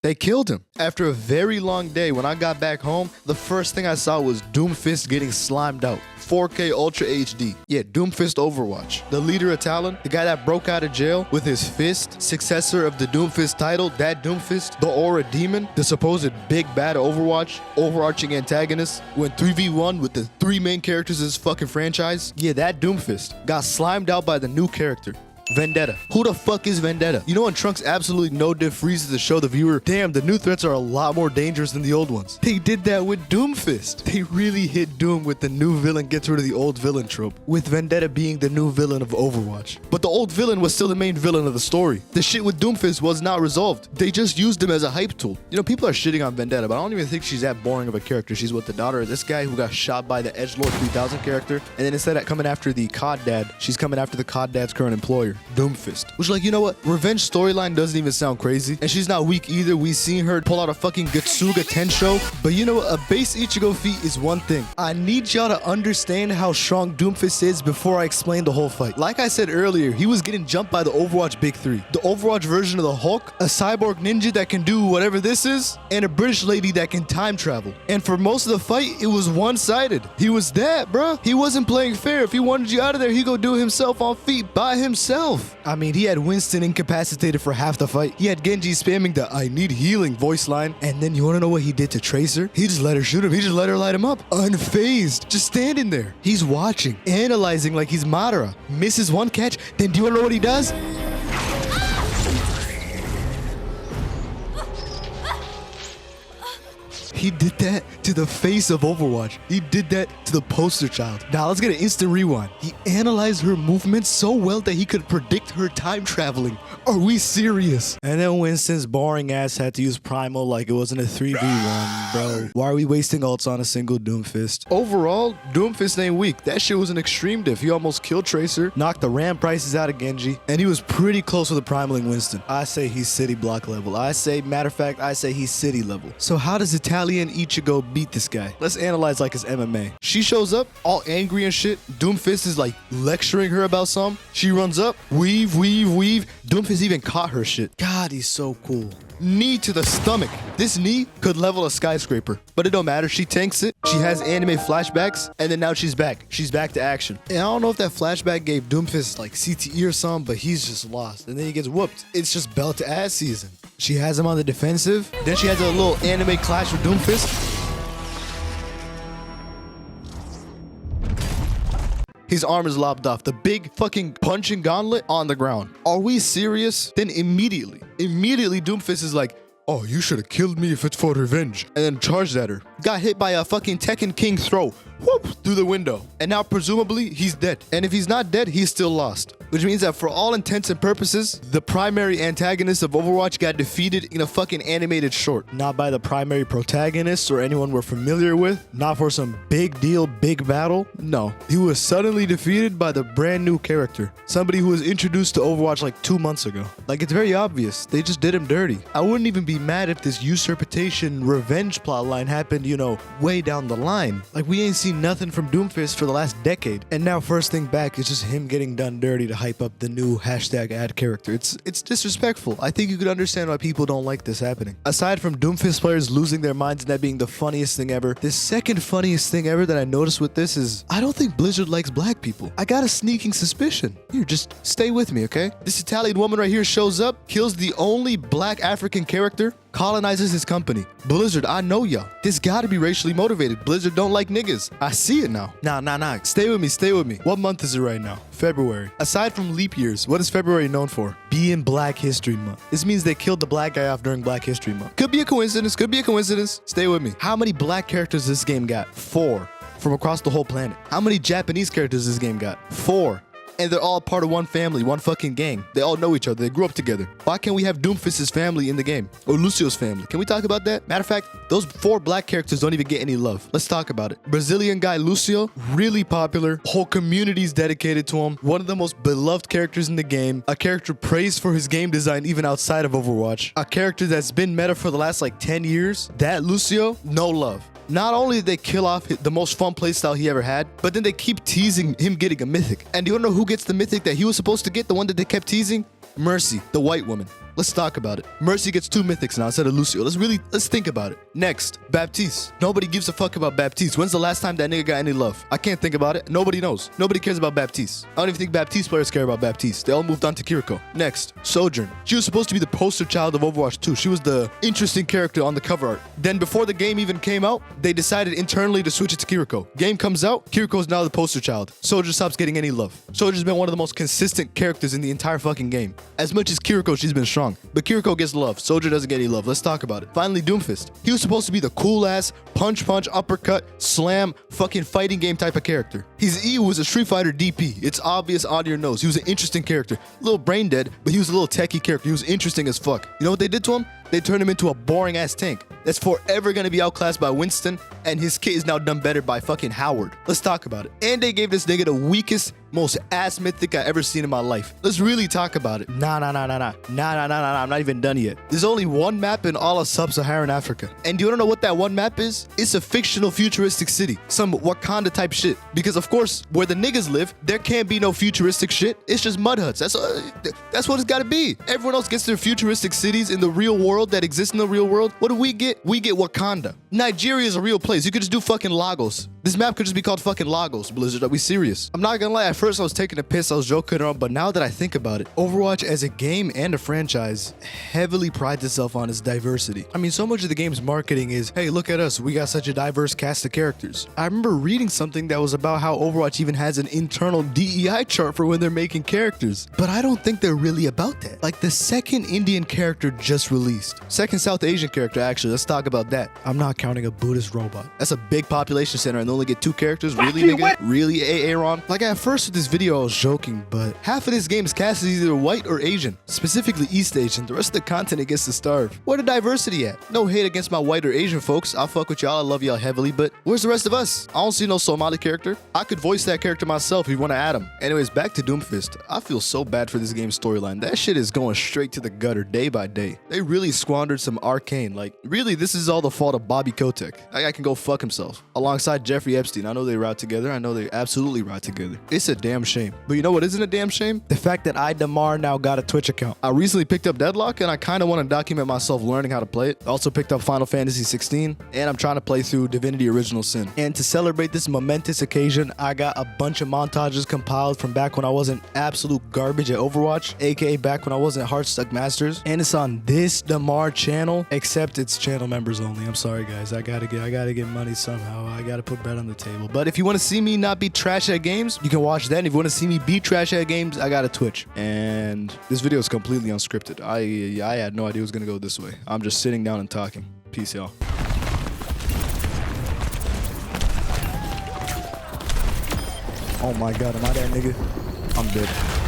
They killed him. After a very long day, when I got back home, the first thing I saw was Doomfist getting slimed out. 4K Ultra HD. Yeah, Doomfist Overwatch. The leader of Talon, the guy that broke out of jail with his fist, successor of the Doomfist title, that Doomfist, the Aura Demon, the supposed big bad Overwatch, overarching antagonist, went 3v1 with the three main characters of this fucking franchise. Yeah, that Doomfist got slimed out by the new character. Vendetta. Who the fuck is Vendetta? You know when Trunks absolutely no diff freezes to show the viewer, damn, the new threats are a lot more dangerous than the old ones. They did that with Doomfist. They really hit Doom with the new villain gets rid of the old villain trope, with Vendetta being the new villain of Overwatch. But the old villain was still the main villain of the story. The shit with Doomfist was not resolved. They just used him as a hype tool. You know, people are shitting on Vendetta, but I don't even think she's that boring of a character. She's with the daughter of this guy who got shot by the Edgelord 3000 character, and then instead of coming after the COD dad, she's coming after the COD dad's current employer, Doomfist. Which, like, you know what? Revenge storyline doesn't even sound crazy. And she's not weak either. We seen her pull out a fucking Getsuga Tensho. But you know what? A base Ichigo feat is one thing. I need y'all to understand how strong Doomfist is before I explain the whole fight. Like I said earlier, he was getting jumped by the Overwatch Big Three. The Overwatch version of the Hulk, a cyborg ninja that can do whatever this is, and a British lady that can time travel. And for most of the fight, it was one-sided. He was that, bruh. He wasn't playing fair. If he wanted you out of there, he go do it himself on feet by himself. I mean, he had Winston incapacitated for half the fight. He had Genji spamming the "I need healing" voice line. And then you want to know what he did to Tracer? He just let her shoot him. He just let her light him up. Unfazed. Just standing there. He's watching, analyzing like he's Madara. Misses one catch. Then do you want to know what he does? He did that to the face of Overwatch. He did that to the poster child. Now let's get an instant rewind. He analyzed her movements so well that he could predict her time traveling. Are we serious? And then Winston's boring ass had to use Primal like it wasn't a 3v1, bro. Why are we wasting ults on a single Doomfist? Overall, Doomfist ain't weak. That shit was an extreme diff. He almost killed Tracer, knocked the RAM prices out of Genji, and he was pretty close with the Primaling Winston. I say he's city block level. Matter of fact, I say he's city level. So how does Italian Ichigo beat this guy? Let's analyze like his MMA. She shows up all angry and shit. Doomfist is like lecturing her about some. She runs up, weave. Doomfist even caught her shit. God, he's so cool. Knee to the stomach. This knee could level a skyscraper, but it don't matter. She tanks it. She has anime flashbacks, and then now she's back. She's back to action. And I don't know if that flashback gave Doomfist like CTE or something, but he's just lost. And then he gets whooped. It's just belt to ass season. She has him on the defensive. Then she has a little anime clash with Doomfist. His arm is lopped off. The big fucking punching gauntlet on the ground. Are we serious? Then immediately Doomfist is like, oh, you should have killed me if it's for revenge. And then charged at her. Got hit by a fucking Tekken King throw. Whoop! Through the window. And now presumably he's dead. And if he's not dead, he's still lost. Which means that for all intents and purposes, the primary antagonist of Overwatch got defeated in a fucking animated short. Not by the primary protagonist or anyone we're familiar with. Not for some big deal, big battle. No. He was suddenly defeated by the brand new character. Somebody who was introduced to Overwatch like 2 months ago. Like, it's very obvious. They just did him dirty. I wouldn't even be mad if this usurpation revenge plotline happened, you know, way down the line. Like, we ain't seen nothing from Doomfist for the last decade. And now first thing back is just him getting done dirty to hype up the new #ad character. It's disrespectful. I think you could understand why people don't like this happening. Aside from Doomfist players losing their minds and that being the funniest thing ever, the second funniest thing ever that I noticed with this is I don't think Blizzard likes black people. I got a sneaking suspicion. Here, just stay with me, okay? This Italian woman right here shows up, kills the only black African character, colonizes his company. Blizzard, I know y'all. This gotta be racially motivated. Blizzard don't like niggas. I see it now. Nah. Stay with me. What month is it right now? February. Aside from leap years, what is February known for? Being Black History Month. This means they killed the black guy off during Black History Month. Could be a coincidence. Stay with me. How many black characters this game got? 4. From across the whole planet. How many Japanese characters this game got? 4. And they're all part of one family, one fucking gang. They all know each other. They grew up together. Why can't we have Doomfist's family in the game? Or Lucio's family? Can we talk about that? Matter of fact, those 4 black characters don't even get any love. Let's talk about it. Brazilian guy Lucio, really popular. Whole community's dedicated to him. One of the most beloved characters in the game. A character praised for his game design even outside of Overwatch. A character that's been meta for the last like 10 years. That Lucio, no love. Not only did they kill off the most fun playstyle he ever had, but then they keep teasing him getting a mythic. And do you know who gets the mythic that he was supposed to get? The one that they kept teasing? Mercy, the white woman. Let's talk about it. Mercy gets 2 mythics now instead of Lucio. Let's think about it. Next, Baptiste. Nobody gives a fuck about Baptiste. When's the last time that nigga got any love? I can't think about it. Nobody knows. Nobody cares about Baptiste. I don't even think Baptiste players care about Baptiste. They all moved on to Kiriko. Next, Sojourn. She was supposed to be the poster child of Overwatch 2. She was the interesting character on the cover art. Then before the game even came out, they decided internally to switch it to Kiriko. Game comes out, Kiriko's now the poster child. Sojourn stops getting any love. Sojourn's been one of the most consistent characters in the entire fucking game. As much as Kiriko, she's been strong. But Kiriko gets love. Sojourn doesn't get any love. Let's talk about it. Finally, Doomfist. He was supposed to be the cool ass, punch, uppercut, slam, fucking fighting game type of character. His E was a Street Fighter DP. It's obvious on your nose. He was an interesting character. A little brain dead, but he was a little techie character. He was interesting as fuck. You know what they did to him? They turned him into a boring ass tank that's forever gonna be outclassed by Winston, and his kit is now done better by fucking Howard. Let's talk about it. And they gave this nigga the weakest, most ass mythic I ever seen in my life. Let's really talk about it. Nah. I'm not even done yet. There's only one map in all of sub-Saharan Africa. And you wanna know what that one map is? It's a fictional futuristic city. Some Wakanda type shit. Because of course, where the niggas live, there can't be no futuristic shit. It's just mud huts. That's what it's gotta be. Everyone else gets their futuristic cities in the real world that exist in the real world. What do we get? We get Wakanda. Nigeria is a real place. You could just do fucking Lagos. This map could just be called fucking Lagos, Blizzard. Are we serious? I'm not gonna lie, at first I was taking a piss, I was joking around, but now that I think about it, Overwatch as a game and a franchise heavily prides itself on its diversity. I mean, so much of the game's marketing is, hey, look at us, we got such a diverse cast of characters. I remember reading something that was about how Overwatch even has an internal DEI chart for when they're making characters. But I don't think they're really about that. Like, the second Indian character just released. Second South Asian character, actually, let's talk about that. I'm not counting a Buddhist robot. That's a big population center and they only get 2 characters? Really, nigga? Really, Aaron? Like, at first with this video, I was joking, but half of this game's cast is either white or Asian, specifically East Asian. The rest of the content, it gets to starve. Where the diversity at? No hate against my white or Asian folks. I'll fuck with y'all. I love y'all heavily, but where's the rest of us? I don't see no Somali character. I could voice that character myself if you want to add him. Anyways, back to Doomfist. I feel so bad for this game's storyline. That shit is going straight to the gutter day by day. They really squandered some arcane. Like, really, this is all the fault of Bobby Kotick. That guy can go fuck himself. Alongside Jeffrey Epstein. I know they ride together. I know they absolutely ride together. It's a damn shame. But you know what isn't a damn shame? The fact that I, Damar, now got a Twitch account. I recently picked up Deadlock and I kind of want to document myself learning how to play it. I also picked up Final Fantasy 16 and I'm trying to play through Divinity Original Sin. And to celebrate this momentous occasion, I got a bunch of montages compiled from back when I wasn't absolute garbage at Overwatch, aka back when I wasn't Heartstuck Masters. And it's on this Damar channel, except it's channel members only. I'm sorry guys, I gotta get money somehow. I gotta put bread on the table. But if you want to see me not be trash at games, you can watch that. And if you want to see me be trash at games, I got a Twitch. And this video is completely unscripted. I had no idea it was gonna go this way. I'm just sitting down and talking. Peace, y'all. Oh my god, am I that nigga? I'm dead.